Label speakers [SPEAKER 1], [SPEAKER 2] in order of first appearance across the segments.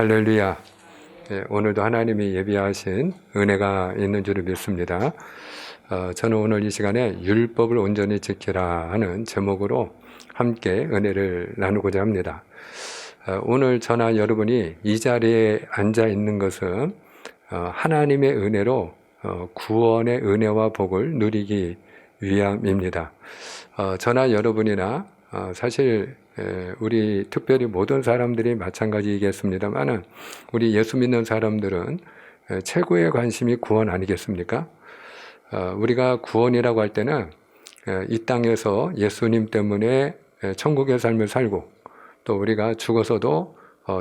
[SPEAKER 1] 할렐루야. 오늘도 하나님이 예비하신 은혜가 있는 줄을 믿습니다. 저는 오늘 이 시간에 율법을 온전히 지키라 하는 제목으로 함께 은혜를 나누고자 합니다. 오늘 저나 여러분이 이 자리에 앉아 있는 것은 하나님의 은혜로 구원의 은혜와 복을 누리기 위함입니다. 저나 여러분이나 사실 우리 특별히 모든 사람들이 마찬가지이겠습니다만은 우리 예수 믿는 사람들은 최고의 관심이 구원 아니겠습니까? 우리가 구원이라고 할 때는 이 땅에서 예수님 때문에 천국의 삶을 살고 또 우리가 죽어서도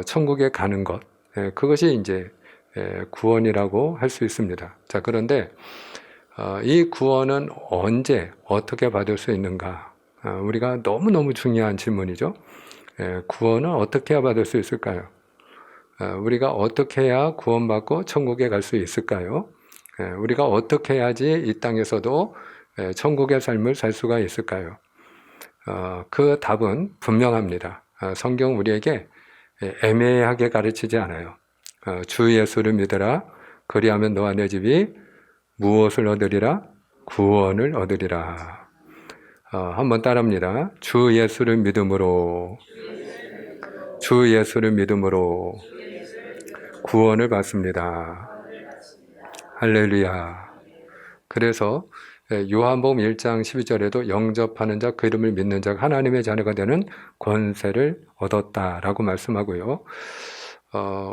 [SPEAKER 1] 천국에 가는 것, 그것이 이제 구원이라고 할 수 있습니다. 자, 그런데 이 구원은 언제 어떻게 받을 수 있는가? 우리가 너무너무 중요한 질문이죠. 구원은 어떻게 해야 받을 수 있을까요? 우리가 어떻게 해야 구원받고 천국에 갈 수 있을까요? 우리가 어떻게 해야지 이 땅에서도 천국의 삶을 살 수가 있을까요? 그 답은 분명합니다. 성경 우리에게 애매하게 가르치지 않아요. 주 예수를 믿으라. 그리하면 너와 내 집이 무엇을 얻으리라? 구원을 얻으리라. 한번 따라합니다. 주 예수를 믿음으로 구원을 받습니다. 할렐루야. 그래서 요한복음 1장 12절에도 영접하는 자, 그 이름을 믿는 자가 하나님의 자녀가 되는 권세를 얻었다라고 말씀하고요.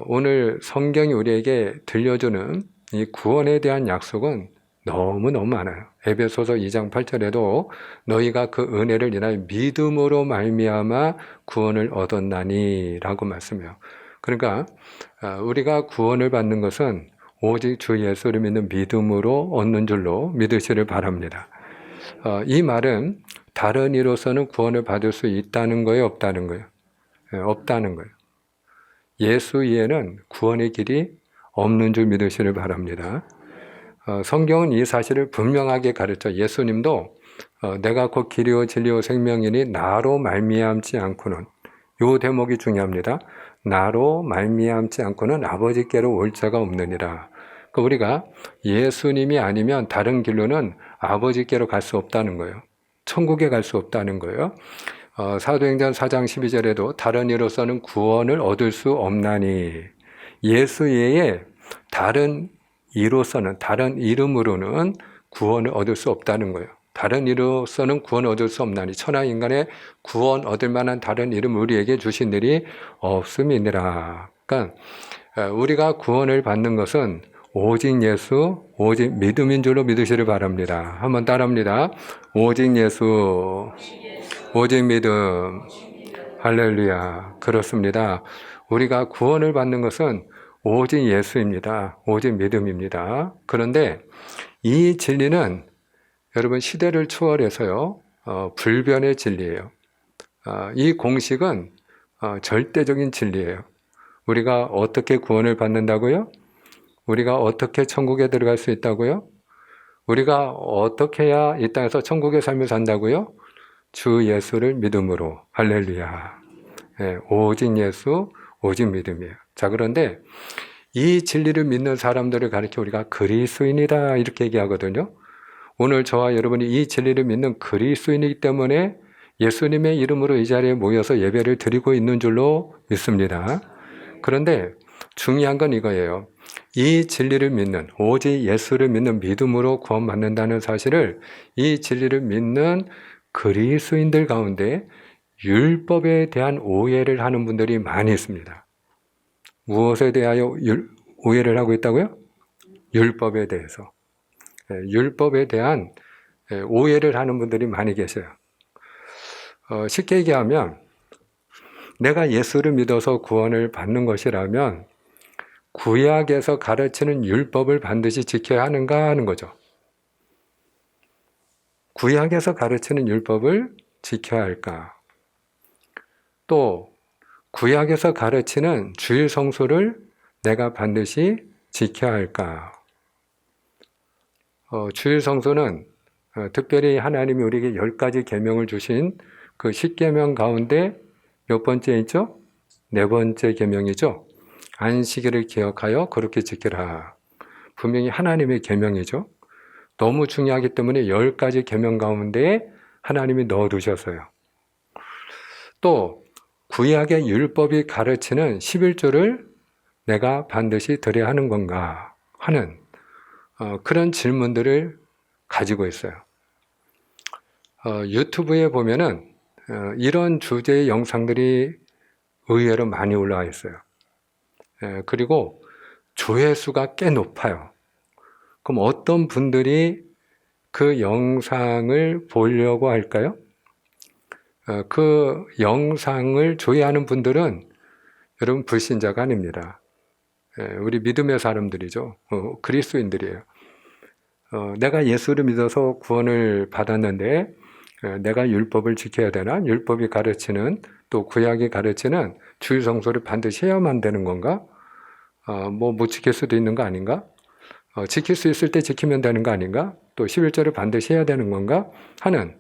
[SPEAKER 1] 오늘 성경이 우리에게 들려주는 이 구원에 대한 약속은 너무너무 많아요. 에베소서 2장 8절에도 너희가 그 은혜를 인하여 믿음으로 말미암아 구원을 얻었나니 라고 말씀해요. 그러니까 우리가 구원을 받는 것은 오직 주 예수를 믿는 믿음으로 얻는 줄로 믿으시를 바랍니다. 이 말은 다른 이로서는 구원을 받을 수 있다는 거예요, 없다는 거예요? 없다는 거예요. 예수 이에는 구원의 길이 없는 줄 믿으시를 바랍니다. 성경은 이 사실을 분명하게 가르쳐 예수님도 내가 곧 길이요 진리요 생명이니 나로 말미암지 않고는, 요 대목이 중요합니다. 나로 말미암지 않고는 아버지께로 올 자가 없느니라. 그러니까 우리가 예수님이 아니면 다른 길로는 아버지께로 갈 수 없다는 거예요. 천국에 갈 수 없다는 거예요. 사도행전 4장 12절에도 다른 이로서는 구원을 얻을 수 없나니, 예수 외에 다른 이로서는, 다른 이름으로는 구원을 얻을 수 없다는 거예요. 다른 이로서는 구원을 얻을 수 없나니 천하 인간의 구원 얻을 만한 다른 이름 우리에게 주신 일이 없음이니라. 그러니까 우리가 구원을 받는 것은 오직 예수, 오직 믿음인 줄로 믿으시를 바랍니다. 한번 따라합니다. 오직 예수, 오직 믿음. 할렐루야. 그렇습니다. 우리가 구원을 받는 것은 오직 예수입니다. 오직 믿음입니다. 그런데 이 진리는 여러분 시대를 초월해서요, 불변의 진리예요. 이 공식은 절대적인 진리예요. 우리가 어떻게 구원을 받는다고요? 우리가 어떻게 천국에 들어갈 수 있다고요? 우리가 어떻게 해야 이 땅에서 천국의 삶을 산다고요? 주 예수를 믿음으로. 할렐루야. 오직 예수, 오직 믿음이에요. 자, 그런데 이 진리를 믿는 사람들을 가리켜 우리가 그리스도인이다 이렇게 얘기하거든요. 오늘 저와 여러분이 이 진리를 믿는 그리스도인이기 때문에 예수님의 이름으로 이 자리에 모여서 예배를 드리고 있는 줄로 믿습니다. 그런데 중요한 건 이거예요. 이 진리를 믿는, 오직 예수를 믿는 믿음으로 구원받는다는 사실을 이 진리를 믿는 그리스도인들 가운데 율법에 대한 오해를 하는 분들이 많이 있습니다. 무엇에 대하여 오해를 하고 있다고요? 율법에 대해서. 율법에 대한 오해를 하는 분들이 많이 계셔요. 쉽게 얘기하면 내가 예수를 믿어서 구원을 받는 것이라면 구약에서 가르치는 율법을 반드시 지켜야 하는가 하는 거죠. 구약에서 가르치는 율법을 지켜야 할까? 또 구약에서 가르치는 주일 성수를 내가 반드시 지켜야 할까? 주일 성수는 특별히 하나님이 우리에게 10가지 계명을 주신 그 10계명 가운데 몇 번째 있죠? 4번째 계명이죠. 안식일을 기억하여 거룩히 지키라. 분명히 하나님의 계명이죠. 너무 중요하기 때문에 10가지 계명 가운데 하나님이 넣어두셨어요. 또 구약의 율법이 가르치는 11조를 내가 반드시 드려야 하는 건가 하는 그런 질문들을 가지고 있어요. 유튜브에 보면은 이런 주제의 영상들이 의외로 많이 올라와 있어요. 그리고 조회수가 꽤 높아요. 그럼 어떤 분들이 그 영상을 보려고 할까요? 그 영상을 조회하는 분들은 여러분 불신자가 아닙니다. 우리 믿음의 사람들이죠. 그리스도인들이에요. 내가 예수를 믿어서 구원을 받았는데 내가 율법을 지켜야 되나? 율법이 가르치는 또 구약이 가르치는 주일 성소를 반드시 해야만 되는 건가? 못 지킬 수도 있는 거 아닌가? 지킬 수 있을 때 지키면 되는 거 아닌가? 또 11조를 반드시 해야 되는 건가? 하는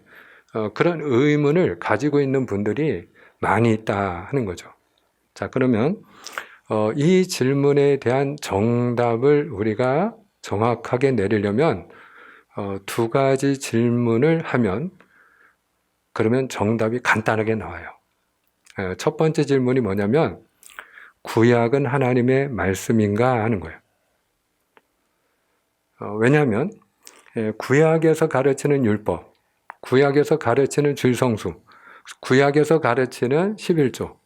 [SPEAKER 1] 그런 의문을 가지고 있는 분들이 많이 있다 하는 거죠. 자, 그러면 이 질문에 대한 정답을 우리가 정확하게 내리려면 2가지 질문을 하면 그러면 정답이 간단하게 나와요. 첫 번째 질문이 뭐냐면 구약은 하나님의 말씀인가 하는 거예요. 왜냐하면 구약에서 가르치는 율법, 구약에서 가르치는 주일성수, 구약에서 가르치는 11조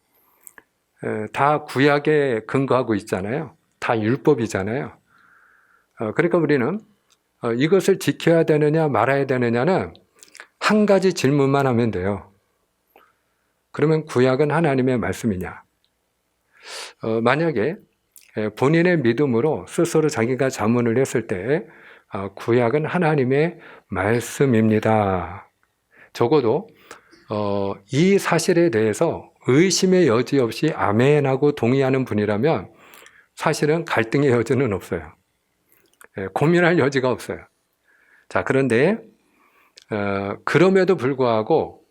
[SPEAKER 1] 다 구약에 근거하고 있잖아요. 다 율법이잖아요. 그러니까 우리는 이것을 지켜야 되느냐 말아야 되느냐는 한 가지 질문만 하면 돼요. 그러면 구약은 하나님의 말씀이냐? 만약에 본인의 믿음으로 스스로 자기가 자문을 했을 때 구약은 하나님의 말씀입니다. 적어도 이 사실에 대해서 의심의 여지 없이 아멘하고 동의하는 분이라면 사실은 갈등의 여지는 없어요. 고민할 여지가 없어요. 자, 그런데 그럼에도 불구하고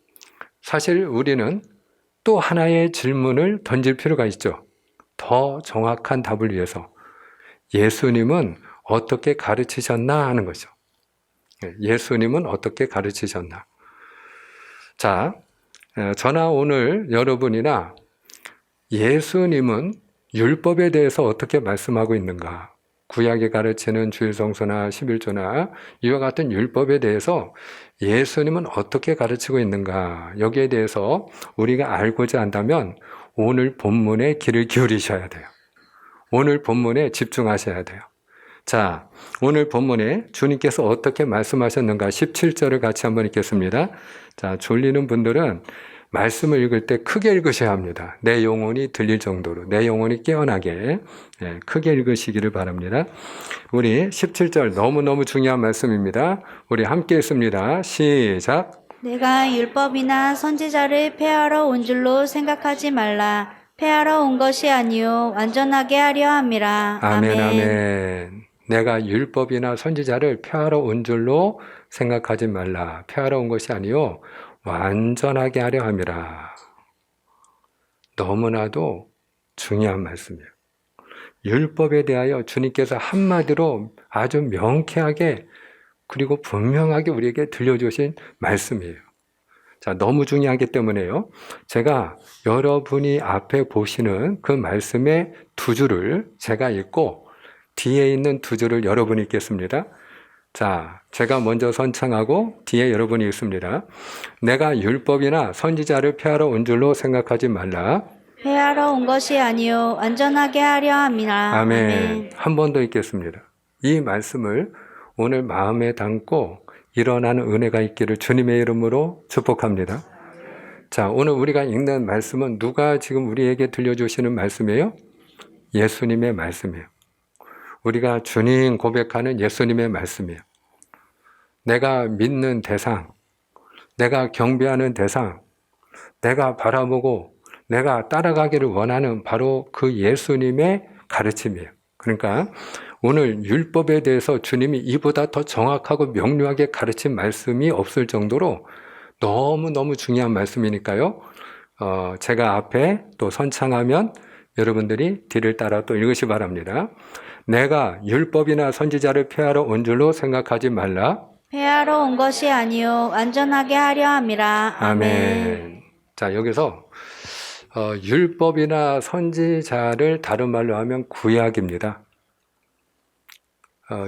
[SPEAKER 1] 사실 우리는 또 하나의 질문을 던질 필요가 있죠. 더 정확한 답을 위해서 예수님은 어떻게 가르치셨나 하는 거죠. 예수님은 어떻게 가르치셨나. 자, 저나 오늘 여러분이나 예수님은 율법에 대해서 어떻게 말씀하고 있는가? 구약에 가르치는 주일성수나 11조나 이와 같은 율법에 대해서 예수님은 어떻게 가르치고 있는가? 여기에 대해서 우리가 알고자 한다면 오늘 본문에 귀를 기울이셔야 돼요. 오늘 본문에 집중하셔야 돼요. 자, 오늘 본문에 주님께서 어떻게 말씀하셨는가 17절을 같이 한번 읽겠습니다. 자, 졸리는 분들은 말씀을 읽을 때 크게 읽으셔야 합니다. 내 영혼이 들릴 정도로, 내 영혼이 깨어나게 크게 읽으시기를 바랍니다. 우리 17절 너무너무 중요한 말씀입니다. 우리 함께 읽습니다. 시작.
[SPEAKER 2] 내가 율법이나 선지자를 폐하러 온 줄로 생각하지 말라. 폐하러 온 것이 아니요 완전하게 하려 함이라.
[SPEAKER 1] 아멘, 아멘. 내가 율법이나 선지자를 폐하러 온 줄로 생각하지 말라. 폐하러 온 것이 아니요 완전하게 하려 함이라. 너무나도 중요한 말씀이에요. 율법에 대하여 주님께서 한마디로 아주 명쾌하게 그리고 분명하게 우리에게 들려주신 말씀이에요. 자, 너무 중요하기 때문에요. 제가 여러분이 앞에 보시는 그 말씀의 2줄을 제가 읽고 뒤에 있는 2줄을 여러분이 읽겠습니다. 자, 제가 먼저 선창하고 뒤에 여러분이 읽습니다. 내가 율법이나 선지자를 폐하러 온 줄로 생각하지 말라.
[SPEAKER 2] 폐하러 온 것이 아니요 완전하게 하려 함이라.
[SPEAKER 1] 아멘. 한 번 더 읽겠습니다. 이 말씀을 오늘 마음에 담고 일어나는 은혜가 있기를 주님의 이름으로 축복합니다. 자, 오늘 우리가 읽는 말씀은 누가 지금 우리에게 들려주시는 말씀이에요? 예수님의 말씀이에요. 우리가 주님 고백하는 예수님의 말씀이에요. 내가 믿는 대상, 내가 경배하는 대상, 내가 바라보고 내가 따라가기를 원하는 바로 그 예수님의 가르침이에요. 그러니까 오늘 율법에 대해서 주님이 이보다 더 정확하고 명료하게 가르친 말씀이 없을 정도로 너무너무 중요한 말씀이니까요. 제가 앞에 또 선창하면 여러분들이 뒤를 따라 또 읽으시 바랍니다. 내가 율법이나 선지자를 폐하러 온 줄로 생각하지 말라.
[SPEAKER 2] 폐하러 온 것이 아니요 완전하게 하려 함이라.
[SPEAKER 1] 아멘. 자, 여기서 율법이나 선지자를 다른 말로 하면 구약입니다.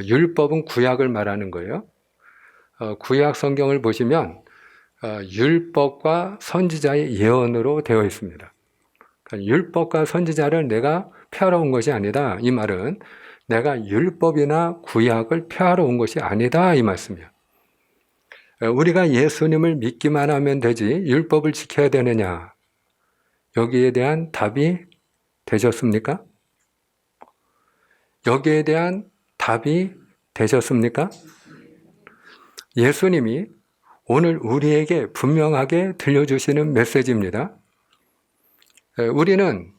[SPEAKER 1] 율법은 구약을 말하는 거예요. 구약 성경을 보시면 율법과 선지자의 예언으로 되어 있습니다. 그러니까 율법과 선지자를 내가 폐하러 온 것이 아니다. 이 말은 내가 율법이나 구약을 폐하러 온 것이 아니다. 이 말씀이에요. 우리가 예수님을 믿기만 하면 되지 율법을 지켜야 되느냐? 여기에 대한 답이 되셨습니까? 여기에 대한 답이 되셨습니까? 예수님이 오늘 우리에게 분명하게 들려주시는 메시지입니다. 우리는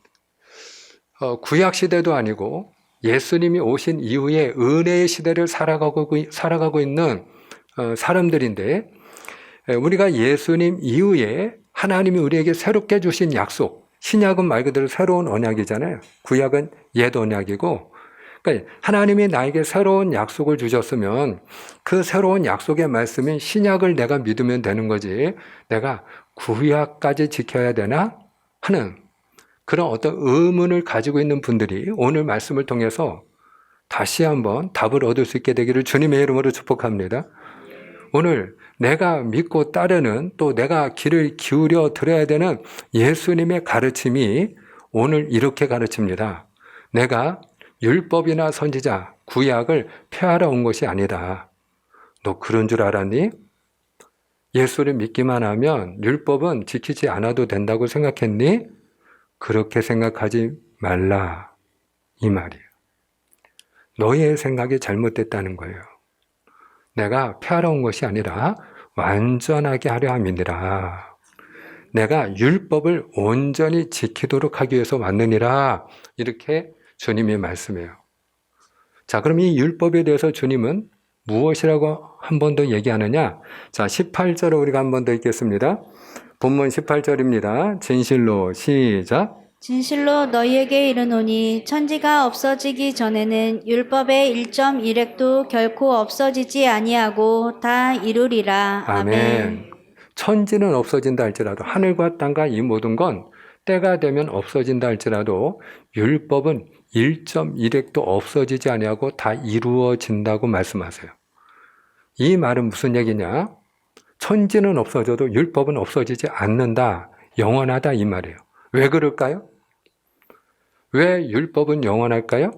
[SPEAKER 1] 구약 시대도 아니고 예수님이 오신 이후에 은혜의 시대를 살아가고 있는 사람들인데, 우리가 예수님 이후에 하나님이 우리에게 새롭게 주신 약속, 신약은 말 그대로 새로운 언약이잖아요. 구약은 옛 언약이고, 그러니까 하나님이 나에게 새로운 약속을 주셨으면 그 새로운 약속의 말씀인 신약을 내가 믿으면 되는 거지, 내가 구약까지 지켜야 되나 하는 그런 어떤 의문을 가지고 있는 분들이 오늘 말씀을 통해서 다시 한번 답을 얻을 수 있게 되기를 주님의 이름으로 축복합니다. 오늘 내가 믿고 따르는, 또 내가 귀를 기울여 들어야 되는 예수님의 가르침이 오늘 이렇게 가르칩니다. 내가 율법이나 선지자, 구약을 폐하러 온 것이 아니다. 너 그런 줄 알았니? 예수를 믿기만 하면 율법은 지키지 않아도 된다고 생각했니? 그렇게 생각하지 말라. 이 말이에요. 너의 생각이 잘못됐다는 거예요. 내가 폐하러 온 것이 아니라 완전하게 하려 함이니라. 내가 율법을 온전히 지키도록 하기 위해서 왔느니라. 이렇게 주님이 말씀해요. 자, 그럼 이 율법에 대해서 주님은 무엇이라고 한 번 더 얘기하느냐? 자, 18절을 우리가 한 번 더 읽겠습니다. 본문 18절입니다. 진실로 시작.
[SPEAKER 2] 진실로 너희에게 이르노니 천지가 없어지기 전에는 율법의 1.1획도 결코 없어지지 아니하고 다 이루리라.
[SPEAKER 1] 아멘. 천지는 없어진다 할지라도, 하늘과 땅과 이 모든 건 때가 되면 없어진다 할지라도 율법은 1.1획도 없어지지 아니하고 다 이루어진다고 말씀하세요. 이 말은 무슨 얘기냐? 천지는 없어져도 율법은 없어지지 않는다, 영원하다, 이 말이에요. 왜 그럴까요? 왜 율법은 영원할까요?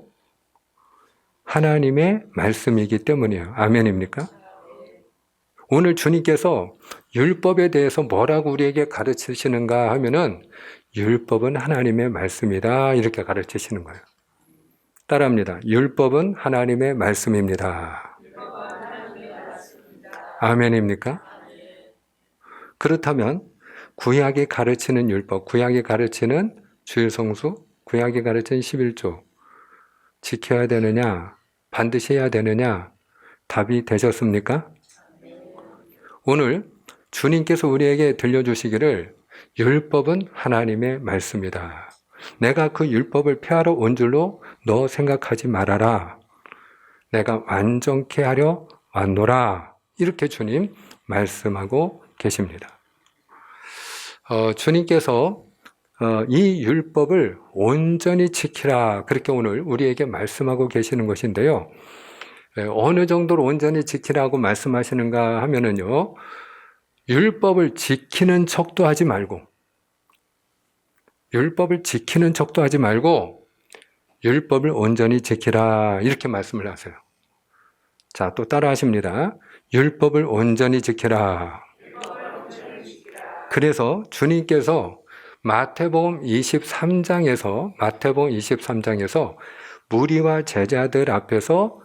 [SPEAKER 1] 하나님의 말씀이기 때문이에요. 아멘입니까? 오늘 주님께서 율법에 대해서 뭐라고 우리에게 가르치시는가 하면은 율법은 하나님의 말씀이다, 이렇게 가르치시는 거예요. 따라합니다. 율법은 하나님의 말씀입니다. 아멘입니까? 그렇다면 구약이 가르치는 율법, 구약이 가르치는 주일 성수, 구약이 가르치는 11조 지켜야 되느냐, 반드시 해야 되느냐, 답이 되셨습니까? 오늘 주님께서 우리에게 들려주시기를 율법은 하나님의 말씀이다. 내가 그 율법을 폐하러 온 줄로 너 생각하지 말아라. 내가 완전케 하려 왔노라. 이렇게 주님 말씀하고 계십니다. 주님께서 이 율법을 온전히 지키라, 그렇게 오늘 우리에게 말씀하고 계시는 것인데요. 어느 정도로 온전히 지키라고 말씀하시는가 하면은요, 율법을 지키는 척도 하지 말고, 율법을 지키는 척도 하지 말고 율법을 온전히 지키라, 이렇게 말씀을 하세요. 자, 또 따라 하십니다. 율법을 온전히 지키라. 그래서 주님께서 마태복음 23장에서 무리와 제자들 앞에서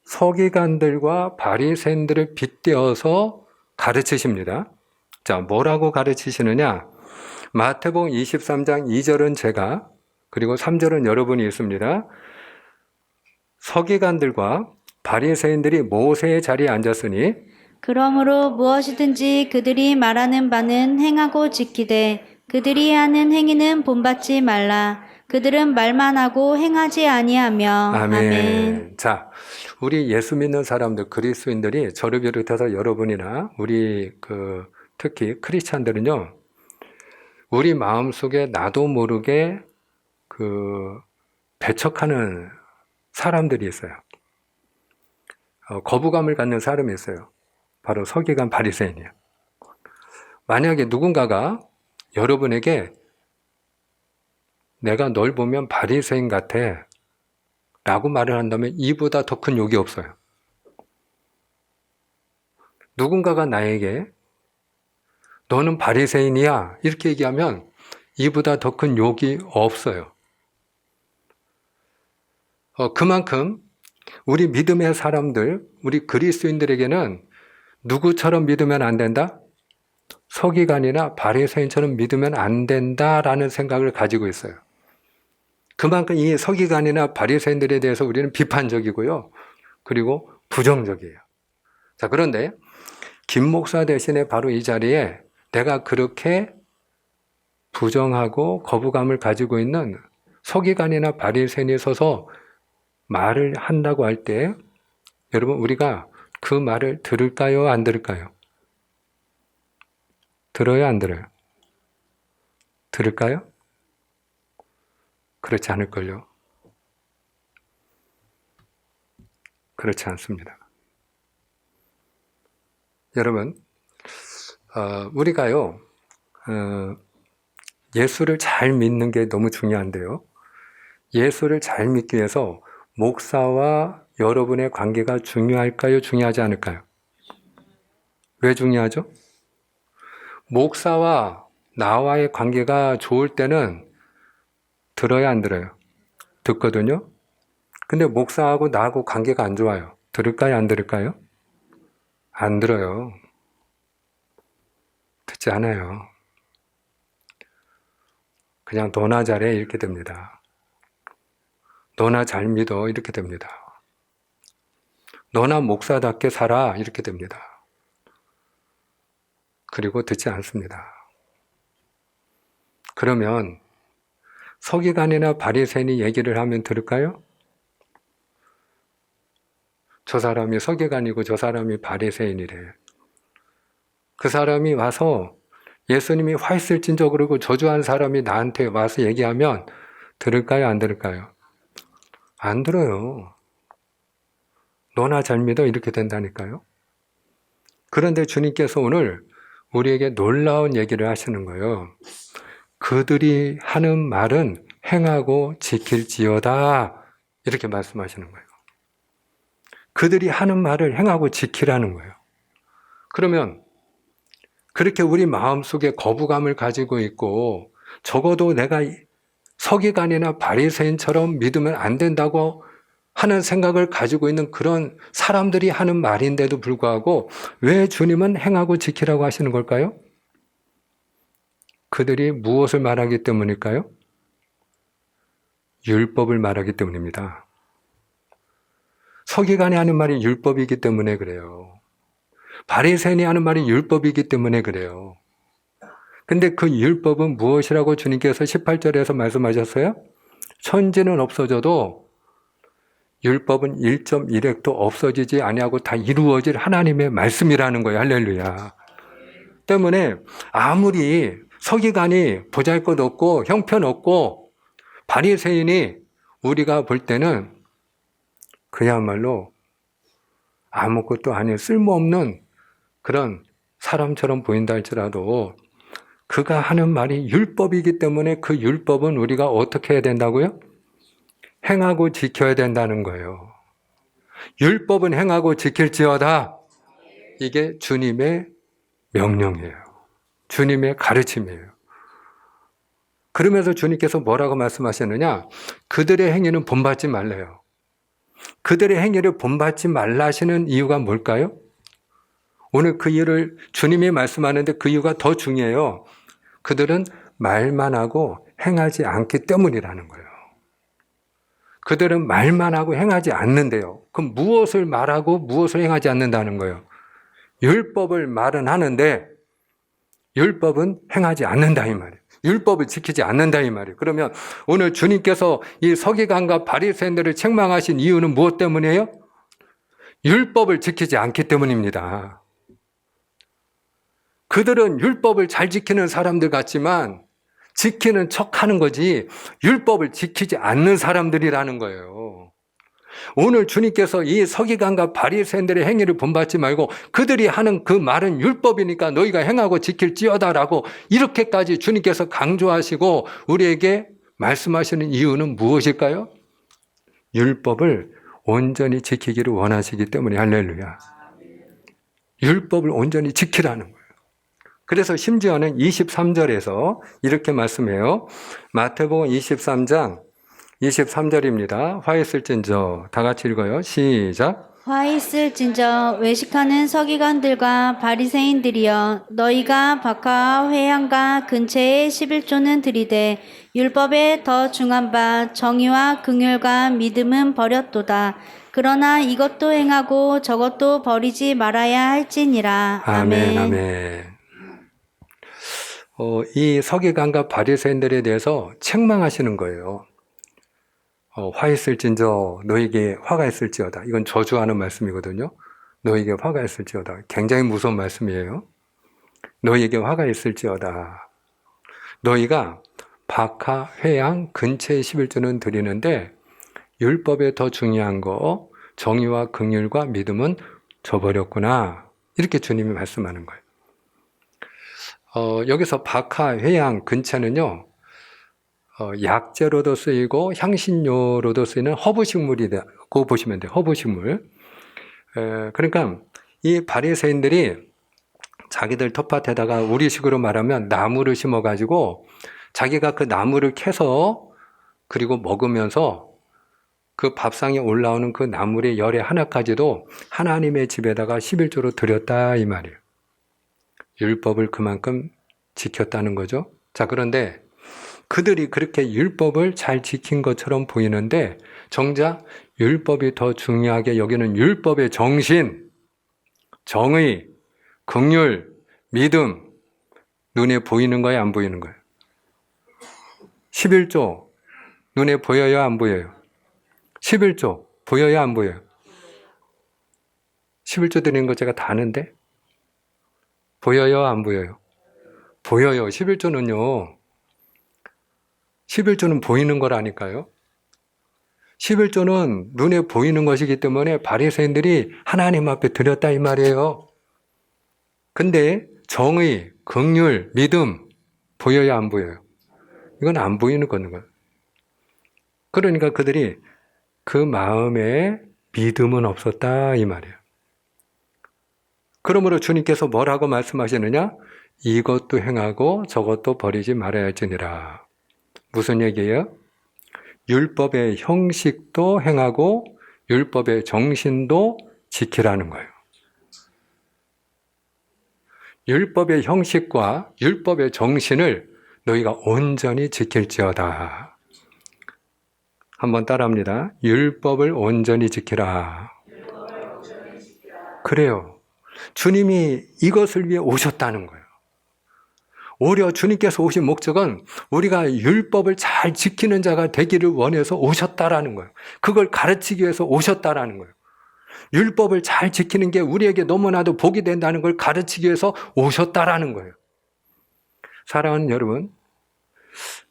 [SPEAKER 1] 서기관들과 바리새인들을 빗대어서 가르치십니다. 자, 뭐라고 가르치시느냐? 마태복음 23장 2절은 제가, 그리고 3절은 여러분이 있습니다. 서기관들과 바리새인들이 모세의 자리에 앉았으니
[SPEAKER 2] 그러므로 무엇이든지 그들이 말하는 바는 행하고 지키되 그들이 하는 행위는 본받지 말라. 그들은 말만 하고 행하지 아니하며. 아멘.
[SPEAKER 1] 자, 우리 예수 믿는 사람들, 그리스도인들이 저를 비롯해서 여러분이나 우리 특히 크리스찬들은요, 우리 마음속에 나도 모르게 배척하는 사람들이 있어요. 거부감을 갖는 사람이 있어요. 바로 서기관 바리새인이에요. 만약에 누군가가 여러분에게 내가 널 보면 바리새인 같아 라고 말을 한다면 이보다 더 큰 욕이 없어요. 누군가가 나에게 너는 바리새인이야 이렇게 얘기하면 이보다 더 큰 욕이 없어요. 그만큼 우리 믿음의 사람들, 우리 그리스도인들에게는 누구처럼 믿으면 안 된다? 서기관이나 바리새인처럼 믿으면 안 된다라는 생각을 가지고 있어요. 그만큼 이 서기관이나 바리새인들에 대해서 우리는 비판적이고요. 그리고 부정적이에요. 자, 그런데 김 목사 대신에 바로 이 자리에 내가 그렇게 부정하고 거부감을 가지고 있는 서기관이나 바리새인이 서서 말을 한다고 할 때 여러분 우리가 그 말을 들을까요? 안 들을까요? 들어요? 안 들어요? 들을까요? 그렇지 않을걸요? 그렇지 않습니다. 여러분, 우리가요, 예수를 잘 믿는 게 너무 중요한데요. 예수를 잘 믿기 위해서 목사와 여러분의 관계가 중요할까요? 중요하지 않을까요? 왜 중요하죠? 목사와 나와의 관계가 좋을 때는 들어야 안 들어요? 듣거든요? 근데 목사하고 나하고 관계가 안 좋아요. 들을까요? 안 들을까요? 안 들어요. 듣지 않아요. 그냥 너나 잘해 이렇게 됩니다. 너나 잘 믿어 이렇게 됩니다. 너나 목사답게 살아 이렇게 됩니다. 그리고 듣지 않습니다. 그러면 서기관이나 바리새인이 얘기를 하면 들을까요? 저 사람이 서기관이고 저 사람이 바리새인이래. 그 사람이 와서 예수님이 화 있을진저 그러고 저주한 사람이 나한테 와서 얘기하면 들을까요? 안 들을까요? 안 들어요. 너나 잘 믿어 이렇게 된다니까요. 그런데 주님께서 오늘 우리에게 놀라운 얘기를 하시는 거예요. 그들이 하는 말은 행하고 지킬지어다 이렇게 말씀하시는 거예요. 그들이 하는 말을 행하고 지키라는 거예요. 그러면 그렇게 우리 마음속에 거부감을 가지고 있고 적어도 내가 서기관이나 바리새인처럼 믿으면 안 된다고 하는 생각을 가지고 있는 그런 사람들이 하는 말인데도 불구하고 왜 주님은 행하고 지키라고 하시는 걸까요? 그들이 무엇을 말하기 때문일까요? 율법을 말하기 때문입니다. 서기관이 하는 말이 율법이기 때문에 그래요. 바리새인이 하는 말이 율법이기 때문에 그래요. 근데 그 율법은 무엇이라고 주님께서 18절에서 말씀하셨어요? 천지는 없어져도 율법은 1.1획도 없어지지 아니하고 다 이루어질 하나님의 말씀이라는 거예요. 할렐루야. 때문에 아무리 서기관이 보잘것없고 형편없고 바리새인이 우리가 볼 때는 그야말로 아무것도 아닌 쓸모없는 그런 사람처럼 보인다 할지라도 그가 하는 말이 율법이기 때문에 그 율법은 우리가 어떻게 해야 된다고요? 행하고 지켜야 된다는 거예요. 율법은 행하고 지킬지어다. 이게 주님의 명령이에요. 주님의 가르침이에요. 그러면서 주님께서 뭐라고 말씀하셨느냐? 그들의 행위는 본받지 말래요. 그들의 행위를 본받지 말라 하시는 이유가 뭘까요? 오늘 그 이유를 주님이 말씀하는데 그 이유가 더 중요해요. 그들은 말만 하고 행하지 않기 때문이라는 거예요. 그들은 말만 하고 행하지 않는데요. 그럼 무엇을 말하고 무엇을 행하지 않는다는 거예요? 율법을 말은 하는데 율법은 행하지 않는다 이 말이에요. 율법을 지키지 않는다 이 말이에요. 그러면 오늘 주님께서 이 서기관과 바리새인들을 책망하신 이유는 무엇 때문이에요? 율법을 지키지 않기 때문입니다. 그들은 율법을 잘 지키는 사람들 같지만 지키는 척하는 거지 율법을 지키지 않는 사람들이라는 거예요. 오늘 주님께서 이 서기관과 바리새인들의 행위를 본받지 말고 그들이 하는 그 말은 율법이니까 너희가 행하고 지킬지어다라고 이렇게까지 주님께서 강조하시고 우리에게 말씀하시는 이유는 무엇일까요? 율법을 온전히 지키기를 원하시기 때문에 할렐루야. 율법을 온전히 지키라는 거예요. 그래서 심지어는 23절에서 이렇게 말씀해요. 마태복음 23장 23절입니다. 화 있을진저 다 같이 읽어요. 시작.
[SPEAKER 2] 화 있을진저 외식하는 서기관들과 바리새인들이여 너희가 박하와 회양과 근처에 11조는 들이되 율법에 더 중한 바 정의와 긍휼과 믿음은 버렸도다. 그러나 이것도 행하고 저것도 버리지 말아야 할지니라.
[SPEAKER 1] 아멘, 아멘. 이 서기관과 바리새인들에 대해서 책망하시는 거예요. 화 있을진저 너에게 화가 있을지어다. 이건 저주하는 말씀이거든요. 너에게 화가 있을지어다. 굉장히 무서운 말씀이에요. 너에게 화가 있을지어다. 너희가 박하, 회양, 근처의 11조는 드리는데 율법에 더 중요한 거 정의와 긍휼과 믿음은 저버렸구나. 이렇게 주님이 말씀하는 거예요. 여기서 박하, 회양, 근처는요. 약재로도 쓰이고 향신료로도 쓰이는 허브식물이라고 보시면 돼요. 허브식물. 그러니까 이 바리새인들이 자기들 텃밭에다가 우리식으로 말하면 나무를 심어가지고 자기가 그 나무를 캐서 그리고 먹으면서 그 밥상에 올라오는 그 나물의 열의 하나까지도 하나님의 집에다가 11조로 드렸다 이 말이에요. 율법을 그만큼 지켰다는 거죠. 자, 그런데 그들이 그렇게 율법을 잘 지킨 것처럼 보이는데 정작 율법이 더 중요하게 여기는 율법의 정신, 정의, 긍휼, 믿음 눈에 보이는 거예요, 안 보이는 거예요? 11조 눈에 보여요, 안 보여요? 11조 보여요, 안 보여요? 11조 드리는 거 제가 다 아는데 보여요, 안 보여요? 보여요. 11조는요. 11조는 보이는 거라니까요. 11조는 눈에 보이는 것이기 때문에 바리새인들이 하나님 앞에 드렸다 이 말이에요. 근데 정의, 긍휼, 믿음 보여요, 안 보여요? 이건 안 보이는 거예요. 그러니까 그들이 그 마음에 믿음은 없었다 이 말이에요. 그러므로 주님께서 뭐라고 말씀하시느냐? 이것도 행하고 저것도 버리지 말아야 할지니라. 무슨 얘기예요? 율법의 형식도 행하고 율법의 정신도 지키라는 거예요. 율법의 형식과 율법의 정신을 너희가 온전히 지킬지어다. 한번 따라합니다. 율법을 온전히 지키라. 그래요. 주님이 이것을 위해 오셨다는 거예요. 오히려 주님께서 오신 목적은 우리가 율법을 잘 지키는 자가 되기를 원해서 오셨다라는 거예요. 그걸 가르치기 위해서 오셨다라는 거예요. 율법을 잘 지키는 게 우리에게 너무나도 복이 된다는 걸 가르치기 위해서 오셨다라는 거예요. 사랑하는 여러분,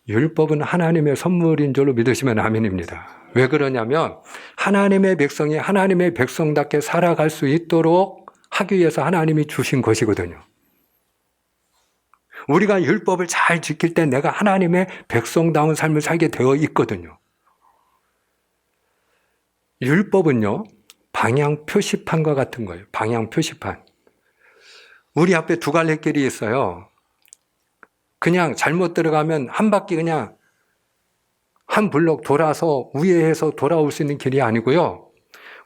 [SPEAKER 1] 율법은 하나님의 선물인 줄로 믿으시면 아멘입니다. 왜 그러냐면 하나님의 백성이 하나님의 백성답게 살아갈 수 있도록 하기 위해서 하나님이 주신 것이거든요. 우리가 율법을 잘 지킬 때 내가 하나님의 백성다운 삶을 살게 되어 있거든요. 율법은요, 방향 표시판과 같은 거예요. 방향 표시판. 우리 앞에 두 갈래 길이 있어요. 그냥 잘못 들어가면 한 바퀴 그냥 한 블록 돌아서 우회해서 돌아올 수 있는 길이 아니고요.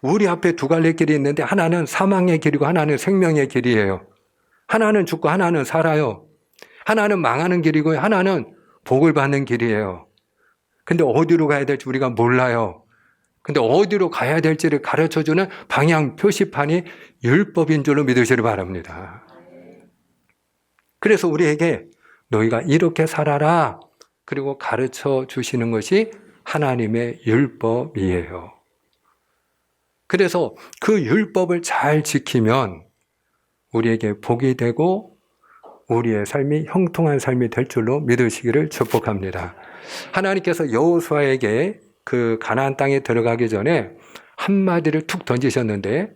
[SPEAKER 1] 우리 앞에 두 갈래 길이 있는데 하나는 사망의 길이고 하나는 생명의 길이에요. 하나는 죽고 하나는 살아요. 하나는 망하는 길이고 하나는 복을 받는 길이에요. 근데 어디로 가야 될지 우리가 몰라요. 근데 어디로 가야 될지를 가르쳐주는 방향 표시판이 율법인 줄로 믿으시길 바랍니다. 그래서 우리에게 너희가 이렇게 살아라. 그리고 가르쳐 주시는 것이 하나님의 율법이에요. 그래서 그 율법을 잘 지키면 우리에게 복이 되고 우리의 삶이 형통한 삶이 될 줄로 믿으시기를 축복합니다. 하나님께서 여호수아에게 그 가나안 땅에 들어가기 전에 한마디를 툭 던지셨는데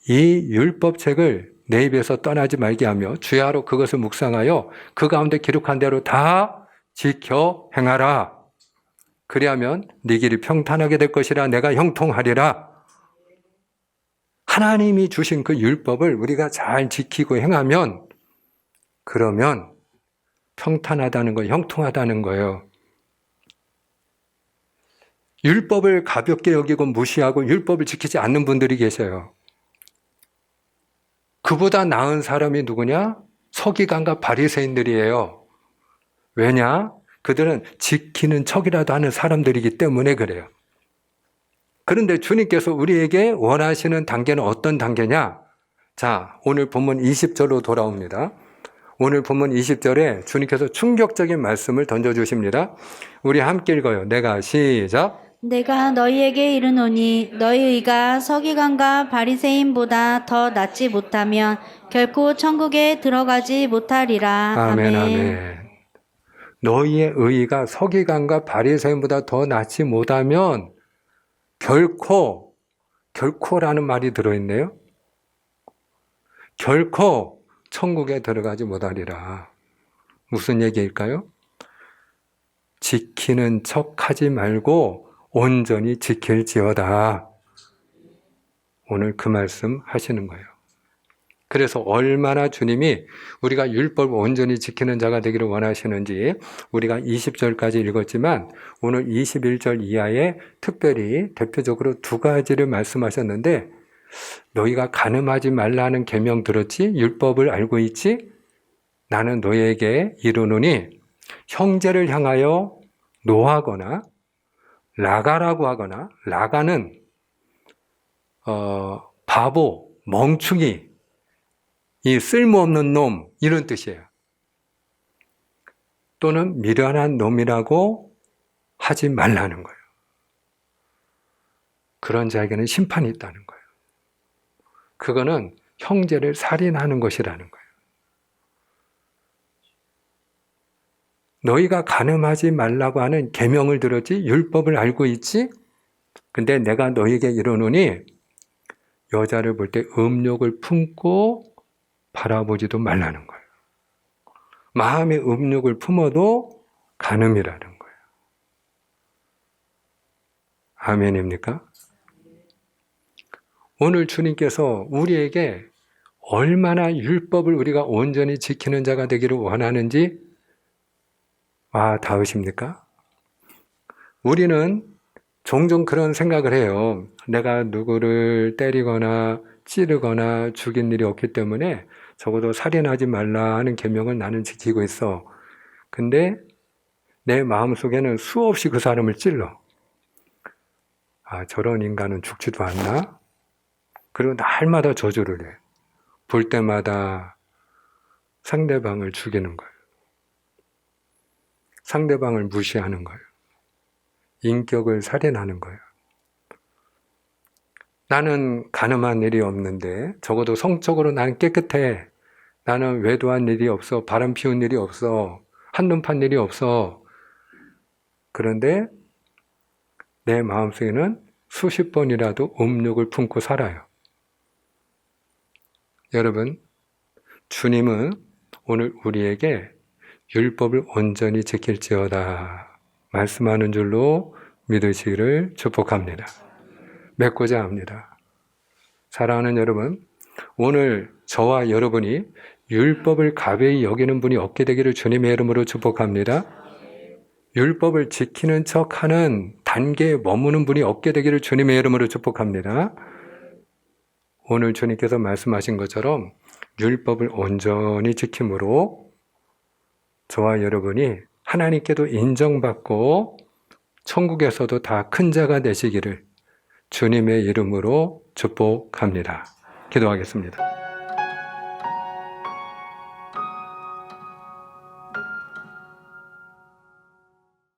[SPEAKER 1] 이 율법책을 내 입에서 떠나지 말게 하며 주야로 그것을 묵상하여 그 가운데 기록한 대로 다 지켜 행하라. 그리하면 네 길이 평탄하게 될 것이라 내가 형통하리라. 하나님이 주신 그 율법을 우리가 잘 지키고 행하면 그러면 평탄하다는 거, 형통하다는 거예요. 율법을 가볍게 여기고 무시하고 율법을 지키지 않는 분들이 계셔요. 그보다 나은 사람이 누구냐? 서기관과 바리새인들이에요. 왜냐? 그들은 지키는 척이라도 하는 사람들이기 때문에 그래요. 그런데 주님께서 우리에게 원하시는 단계는 어떤 단계냐? 자, 오늘 본문 20절로 돌아옵니다. 오늘 본문 20절에 주님께서 충격적인 말씀을 던져주십니다. 우리 함께 읽어요. 내가 시작.
[SPEAKER 2] 내가 너희에게 이르노니 너희 의가 서기관과 바리새인보다 더 낫지 못하면 결코 천국에 들어가지 못하리라.
[SPEAKER 1] 아멘,
[SPEAKER 2] 아멘.
[SPEAKER 1] 아멘. 너희의 의가 서기관과 바리새인보다 더 낫지 못하면 결코라는 말이 들어있네요. 결코 천국에 들어가지 못하리라. 무슨 얘기일까요? 지키는 척하지 말고 온전히 지킬지어다. 오늘 그 말씀 하시는 거예요. 그래서 얼마나 주님이 우리가 율법을 온전히 지키는 자가 되기를 원하시는지 우리가 20절까지 읽었지만 오늘 21절 이하에 특별히 대표적으로 두 가지를 말씀하셨는데 너희가 간음하지 말라는 계명 들었지? 율법을 알고 있지? 나는 너희에게 이르노니 형제를 향하여 노하거나 라가라고 하거나 라가는 바보, 멍충이, 이 쓸모없는 놈 이런 뜻이에요. 또는 미련한 놈이라고 하지 말라는 거예요. 그런 자에게는 심판이 있다는 거예요. 그거는 형제를 살인하는 것이라는 거예요. 너희가 간음하지 말라고 하는 계명을 들었지? 율법을 알고 있지? 근데 내가 너희에게 이르노니 여자를 볼 때 음욕을 품고 바라보지도 말라는 거예요. 마음에 음욕을 품어도 간음이라는 거예요. 아멘입니까? 오늘 주님께서 우리에게 얼마나 율법을 우리가 온전히 지키는 자가 되기를 원하는지 닿으십니까? 우리는 종종 그런 생각을 해요. 내가 누구를 때리거나 찌르거나 죽인 일이 없기 때문에 적어도 살인하지 말라 하는 계명을 나는 지키고 있어. 근데 내 마음속에는 수없이 그 사람을 찔러. 저런 인간은 죽지도 않나? 그리고 날마다 저주를 해. 볼 때마다 상대방을 죽이는 거예요. 상대방을 무시하는 거예요. 인격을 살인하는 거예요. 나는 간음한 일이 없는데 적어도 성적으로 나는 깨끗해. 나는 외도한 일이 없어. 바람 피운 일이 없어. 한눈 판 일이 없어. 그런데 내 마음속에는 수십 번이라도 음욕을 품고 살아요. 여러분, 주님은 오늘 우리에게 율법을 온전히 지킬지어다 말씀하는 줄로 믿으시기를 축복합니다. 맺고자 합니다. 사랑하는 여러분, 오늘 저와 여러분이 율법을 가벼이 여기는 분이 없게 되기를 주님의 이름으로 축복합니다. 율법을 지키는 척하는 단계에 머무는 분이 없게 되기를 주님의 이름으로 축복합니다. 오늘 주님께서 말씀하신 것처럼 율법을 온전히 지킴으로 저와 여러분이 하나님께도 인정받고 천국에서도 다 큰 자가 되시기를 주님의 이름으로 축복합니다. 기도하겠습니다.